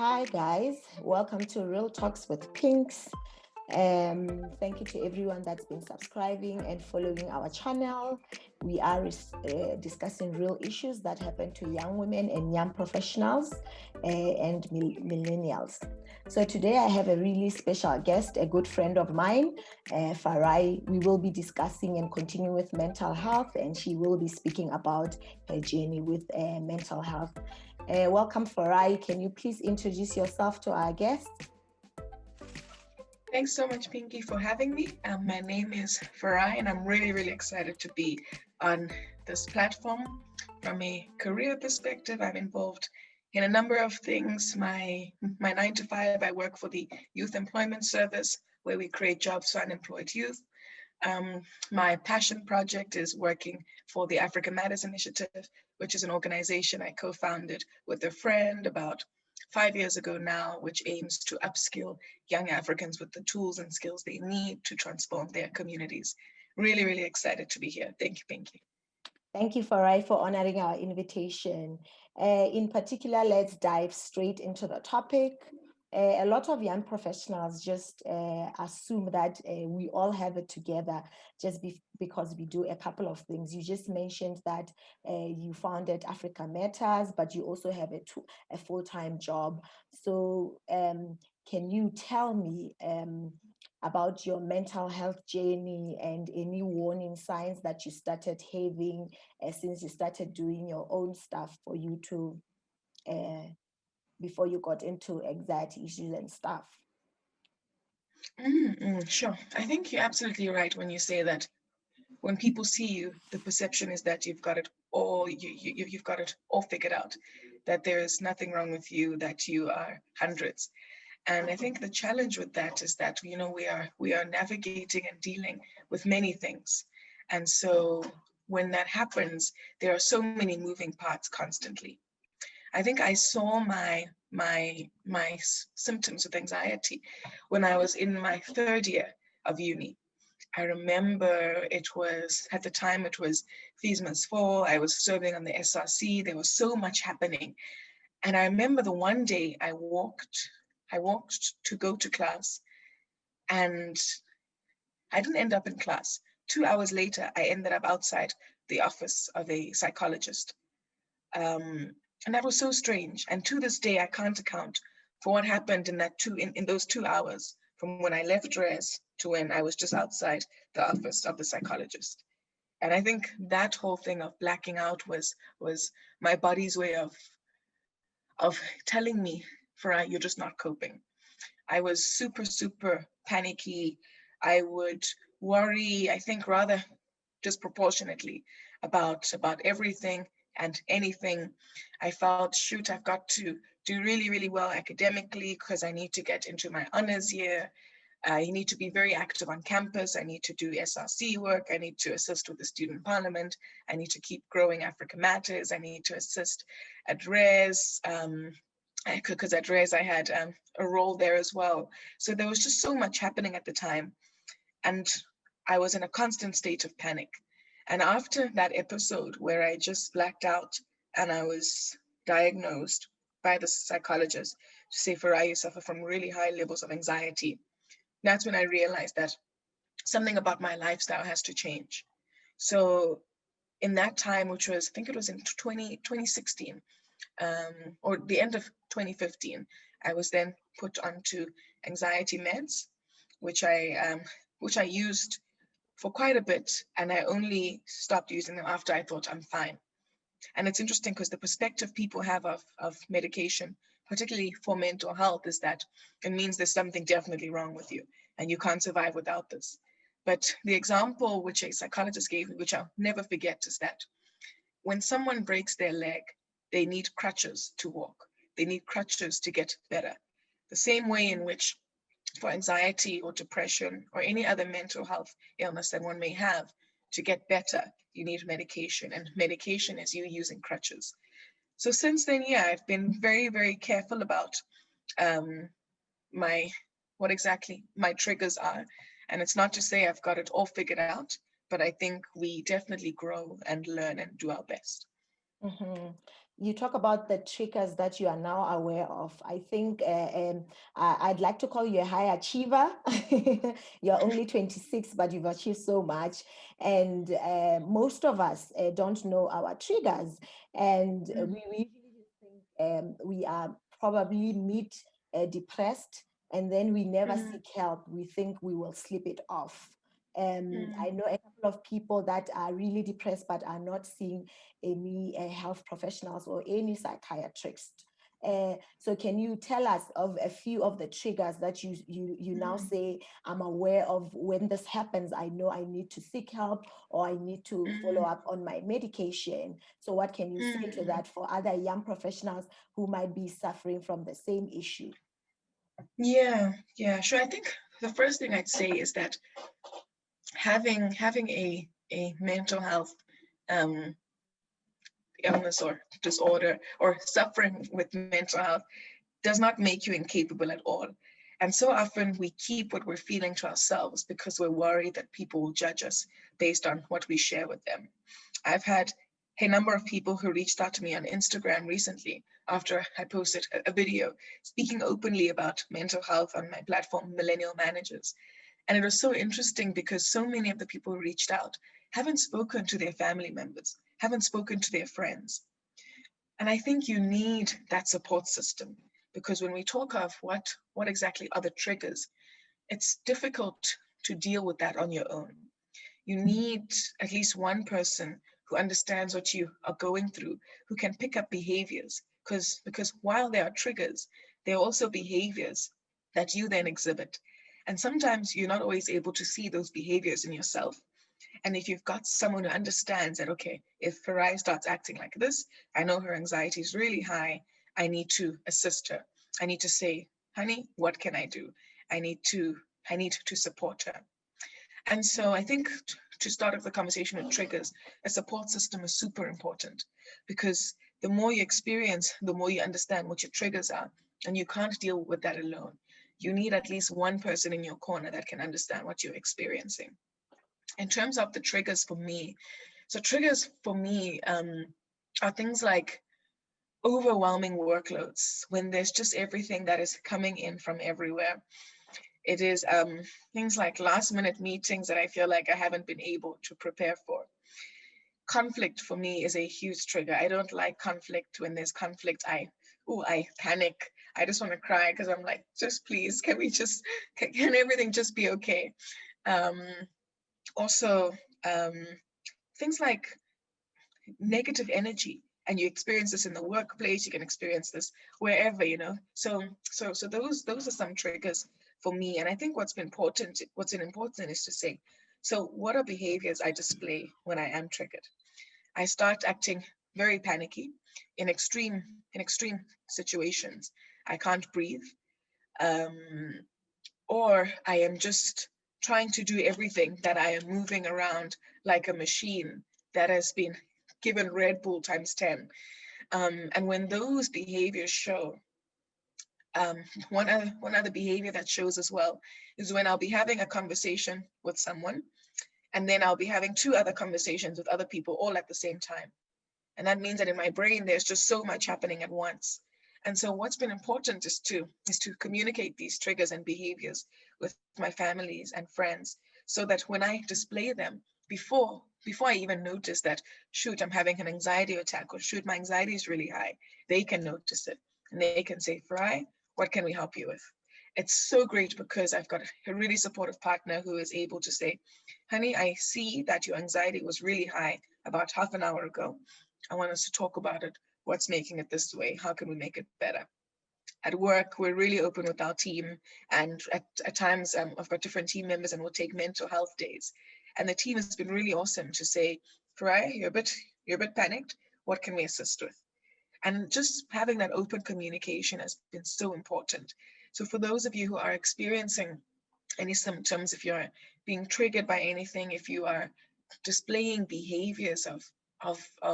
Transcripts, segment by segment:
Hi guys, welcome to Real Talks with Pinks. Thank you to everyone that's been subscribing and following our channel. We are discussing real issues that happen to young women and young professionals and millennials. So today I have a really special guest, a good friend of mine, Farai. We will be discussing and continuing with mental health, and she will be speaking about her journey with mental health. Welcome, Farai. Can you please introduce yourself to our guest? Thanks so much, Pinky, for having me. My name is Farai, and I'm really excited to be on this platform. From a career perspective, I'm involved in a number of things. My 9 to 5, I work for the Youth Employment Service, where we create jobs for unemployed youth. My passion project is working for the Africa Matters Initiative, which is an organization I co-founded with a friend about 5 years ago now, which aims to upskill young Africans with the tools and skills they need to transform their communities. Really excited to be here. Thank you, Pinky. Thank you, Farai, for honoring our invitation. In particular, let's dive straight into the topic. A lot of young professionals just assume that we all have it together just because we do a couple of things. You just mentioned that you founded Africa Matters, but you also have a full-time job. So can you tell me about your mental health journey and any warning signs that you started having since you started doing your own stuff for you to before you got into anxiety issues and stuff? Sure. I think you're absolutely right when you say that when people see you, the perception is that you've got it all, you've got it all figured out, that there is nothing wrong with you, that you are hundreds. And I think the challenge with that is that, we are navigating and dealing with many things. And so when that happens, there are so many moving parts constantly. I think I saw my symptoms of anxiety when I was in my third year of uni. I remember at the time it was Fismas Fall. I was serving on the SRC. There was so much happening. And I remember the one day I walked to go to class, and I didn't end up in class. 2 hours later, I ended up outside the office of a psychologist. And that was so strange. And to this day, I can't account for what happened in those 2 hours from when I left Res to when I was just outside the office of the psychologist. And I think that whole thing of blacking out was my body's way of telling me, Farai, you're just not coping. I was super panicky. I would worry, I think, rather disproportionately about everything and anything. I felt, shoot, I've got to do really well academically because I need to get into my honors year. I need to be very active on campus. I need to do SRC work. I need to assist with the student parliament. I need to keep growing Africa Matters. I need to assist at Res. Because at Res I had a role there as well. So there was just so much happening at the time. And I was in a constant state of panic. And after that episode where I just blacked out and I was diagnosed by the psychologist to say, Farai, you suffer from really high levels of anxiety, that's when I realized that something about my lifestyle has to change. So in that time, which was, I think it was in 2016, or the end of 2015, I was then put onto anxiety meds, which I used for quite a bit, and I only stopped using them after I thought I'm fine. And it's interesting because the perspective people have of medication, particularly for mental health, is that it means there's something definitely wrong with you and you can't survive without this. But the example which a psychologist gave me, which I'll never forget, is that when someone breaks their leg, they need crutches to walk. They need crutches to get better. The same way in which for anxiety or depression or any other mental health illness that one may have, to get better, you need medication, and medication is you using crutches. So since then, I've been very careful about what exactly my triggers are. And it's not to say I've got it all figured out, but I think we definitely grow and learn and do our best. Mm-hmm. you talk about the triggers that you are now aware of. I think I'd like to call you a high achiever. You're only 26, but you've achieved so much. And most of us don't know our triggers. And we usually think we are probably mid depressed, and then we never Mm, seek help. We think we will slip it off. mm, I know a couple of people that are really depressed but are not seeing any health professionals or any psychiatrist. So can you tell us of a few of the triggers that you now mm, say, I'm aware of when this happens, I know I need to seek help or I need to follow mm, up on my medication. So what can you say to mm. that for other young professionals who might be suffering from the same issue? Yeah, yeah, sure. I think the first thing I'd say is that having a mental health um, illness or disorder or suffering with mental health does not make you incapable at all. And so often we keep what we're feeling to ourselves because we're worried that people will judge us based on what we share with them. I've had a number of people who reached out to me on Instagram recently after I posted a video speaking openly about mental health on my platform, Millennial Managers. And it was so interesting because so many of the people who reached out haven't spoken to their family members, haven't spoken to their friends. And I think you need that support system because when we talk of what exactly are the triggers, it's difficult to deal with that on your own. You need at least one person who understands what you are going through, who can pick up behaviors. Because while there are triggers, there are also behaviors that you then exhibit. And sometimes you're not always able to see those behaviors in yourself. And if you've got someone who understands that, okay, if Farai starts acting like this, I know her anxiety is really high. I need to assist her. I need to say, honey, what can I do? I need to I need to support her. And so I think to start off the conversation with triggers, a support system is super important because the more you experience, the more you understand what your triggers are. And you can't deal with that alone. You need at least one person in your corner that can understand what you're experiencing. In terms of the triggers for me, so triggers for me are things like overwhelming workloads when there's just everything that is coming in from everywhere. It is things like last minute meetings that I feel like I haven't been able to prepare for. Conflict for me is a huge trigger. I don't like conflict. When there's conflict, I panic. I just want to cry because I'm like, just please, can we just, can everything just be okay? Um, also, um, things like negative energy, and you experience this in the workplace, you can experience this wherever, so those are some triggers for me. And I think what's important is to say, so what are behaviors I display when I am triggered? I start acting very panicky in extreme situations. I can't breathe, um, or I am just trying to do everything, that I am moving around like a machine that has been given Red Bull times 10. And when those behaviors show, um, one other behavior that shows as well is when I'll be having a conversation with someone, and then I'll be having two other conversations with other people all at the same time. And that means that in my brain, there's just so much happening at once. And so what's been important is to communicate these triggers and behaviors with my families and friends, so that when I display them, before I even notice that, shoot, I'm having an anxiety attack, or shoot, my anxiety is really high, they can notice it and they can say, Farai, what can we help you with? It's so great because I've got a really supportive partner who is able to say, honey, I see that your anxiety was really high about half an hour ago. I want us to talk about it. What's making it this way? How can we make it better? At work, we're really open with our team. And at times, I've got different team members and we'll take mental health days. And the team has been really awesome to say, Farai, you're a bit panicked. What can we assist with? And just having that open communication has been so important. So for those of you who are experiencing any symptoms, if you're being triggered by anything, if you are displaying behaviors of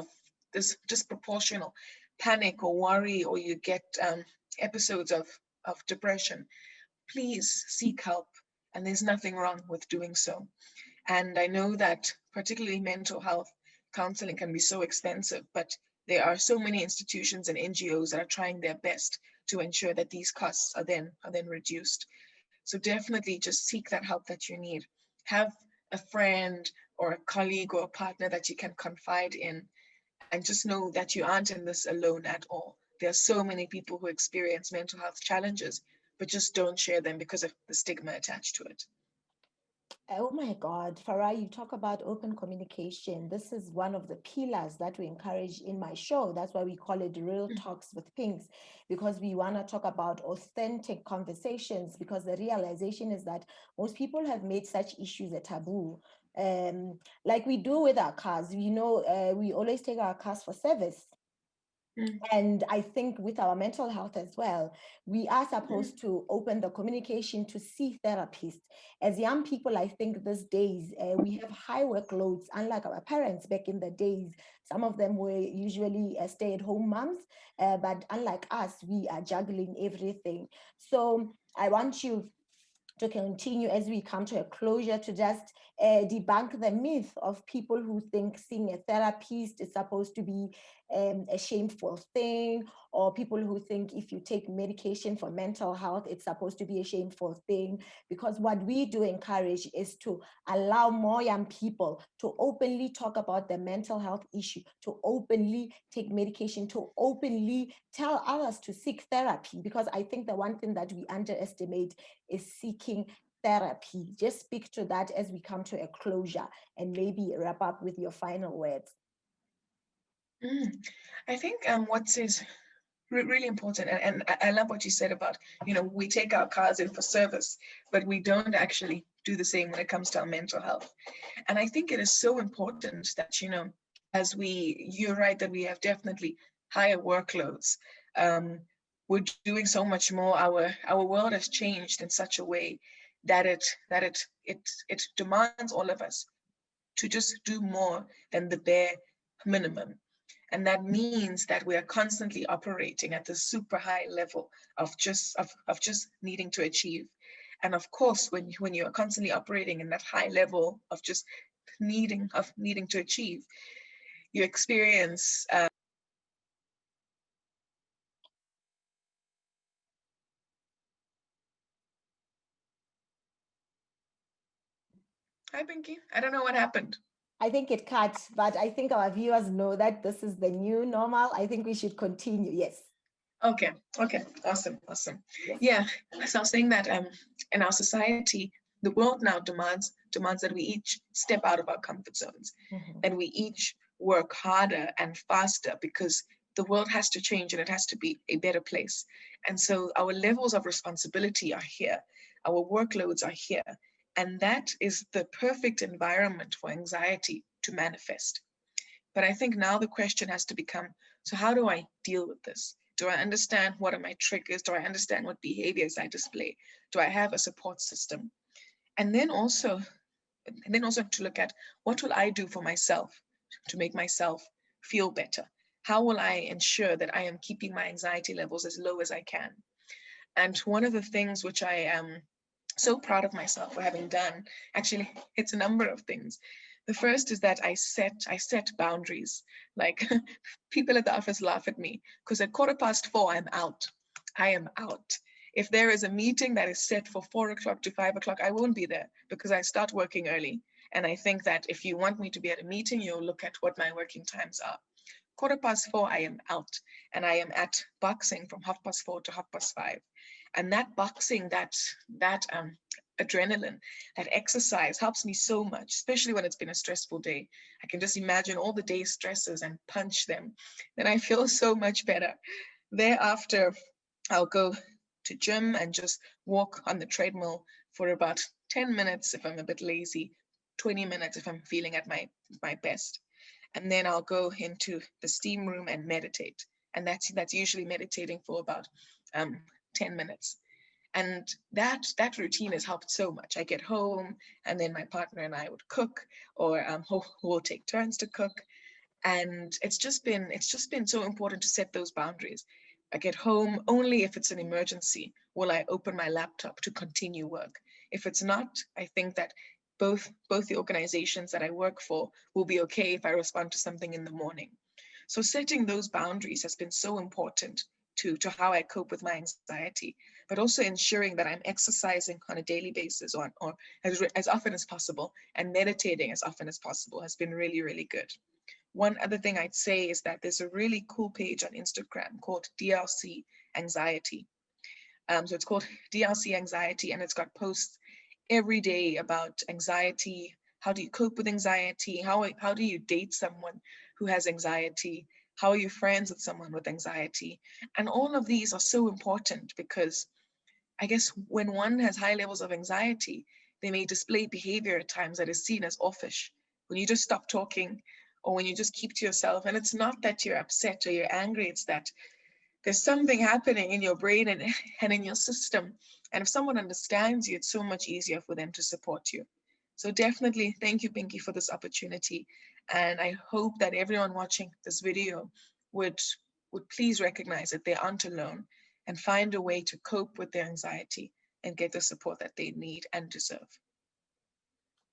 this disproportional panic or worry, or you get episodes of depression, please seek help. And there's nothing wrong with doing so. And I know that particularly mental health counseling can be so expensive, but there are so many institutions and NGOs that are trying their best to ensure that these costs are then reduced. So definitely just seek that help that you need. Have a friend or a colleague or a partner that you can confide in, and just know that you aren't in this alone at all. There are so many people who experience mental health challenges, but just don't share them because of the stigma attached to it. Oh my God, Farai, you talk about open communication. This is one of the pillars that we encourage in my show. That's why we call it Real Talks with Pinks, because we want to talk about authentic conversations, because the realization is that most people have made such issues a taboo. Like we do with our cars, we always take our cars for service. Mm, And I think with our mental health as well, we are mm, supposed to open the communication to see therapists. As young people, I think these days we have high workloads, unlike our parents back in the days. Some of them were usually stay-at-home moms, but unlike us, we are juggling everything. So I want you to continue as we come to a closure to just debunk the myth of people who think seeing a therapist is supposed to be a shameful thing, or people who think if you take medication for mental health, it's supposed to be a shameful thing. Because what we do encourage is to allow more young people to openly talk about their mental health issue, to openly take medication, to openly tell others to seek therapy. Because I think the one thing that we underestimate is seeking therapy. Just speak to that as we come to a closure and maybe wrap up with your final words. mm. I think what is really important, and I love what you said about, we take our cars in for service, but we don't actually do the same when it comes to our mental health. And I think it is so important that, you're right that we have definitely higher workloads. Um, we're doing so much more. Our world has changed in such a way that it demands all of us to just do more than the bare minimum. And that means that we are constantly operating at the super high level of just needing to achieve. And of course, when you are constantly operating in that high level of just needing to achieve, you experience hi Pinky. I don't know what happened. I think it cut, but I think our viewers know that this is the new normal. I think we should continue. Yes. Okay, okay, awesome. Yes. Yeah, so I was saying that in our society, the world now demands that we each step out of our comfort zones, Mhm. and we each work harder and faster because the world has to change and it has to be a better place. And so our levels of responsibility are here, our workloads are here, and that is the perfect environment for anxiety to manifest. But I think now the question has to become, so how do I deal with this? Do I understand what are my triggers? Do I understand what behaviors I display? Do I have a support system? And then also, to look at what will I do for myself to make myself feel better? How will I ensure that I am keeping my anxiety levels as low as I can? And one of the things which I am so proud of myself for having done, actually, it's a number of things. The first is that I set boundaries. Like people at the office laugh at me because at 4:15 I'm out. I am out. If there is a meeting that is set for 4 o'clock to 5 o'clock, I won't be there because I start working early. And I think that if you want me to be at a meeting, you'll look at what my working times are. 4:15, I am out, and I am at boxing from 4:30 to 5:30. And that boxing, that adrenaline, that exercise helps me so much, especially when it's been a stressful day. I can just imagine all the day's stresses and punch them. Then I feel so much better. Thereafter, I'll go to gym and just walk on the treadmill for about 10 minutes if I'm a bit lazy, 20 minutes if I'm feeling at my best. And then I'll go into the steam room and meditate. And that's usually meditating for about 10 minutes. And that routine has helped so much. I get home, and then my partner and I would cook, or we'll take turns to cook. And it's just been so important to set those boundaries. I get home only if it's an emergency will I open my laptop to continue work. If it's not, I think that both the organizations that I work for will be okay if I respond to something in the morning. So setting those boundaries has been so important to how I cope with my anxiety, but also ensuring that I'm exercising on a daily basis or as often as possible and meditating as often as possible has been really, really good. One other thing I'd say is that there's a really cool page on Instagram called DLC Anxiety. So it's called DLC Anxiety, and it's got posts every day about anxiety. How do you cope with anxiety? How do you date someone who has anxiety? How are you friends with someone with anxiety? And all of these are so important because I guess when one has high levels of anxiety, they may display behavior at times that is seen as offish. When you just stop talking or when you just keep to yourself, and it's not that you're upset or you're angry, it's that there's something happening in your brain and, and in your system. And if someone understands you, it's so much easier for them to support you. So definitely thank you, Pinky, for this opportunity. And I hope that everyone watching this video would would please recognize that they aren't alone and find a way to cope with their anxiety and get the support that they need and deserve.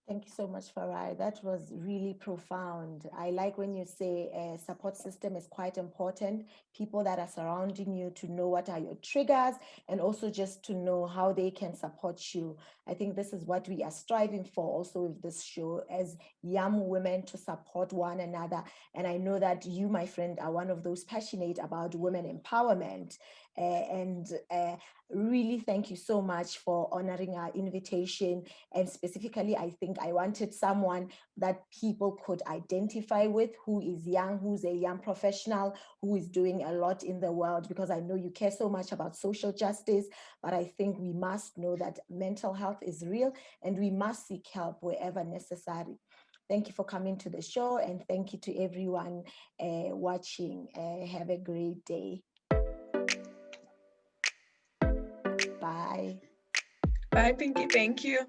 Thank you so much, Farai. That was really profound. I like when you say a support system is quite important. People that are surrounding you to know what are your triggers and also just to know how they can support you. I think this is what we are striving for also with this show as young women to support one another. And I know that you, my friend, are one of those passionate about women empowerment. And really thank you so much for honoring our invitation. And specifically, I think I wanted someone that people could identify with, who is young, who's a young professional, who is doing a lot in the world, because I know you care so much about social justice. But I think we must know that mental health is real and we must seek help wherever necessary. Thank you for coming to the show, and thank you to everyone watching. Have a great day. Bye. Bye, Pinky. Thank you.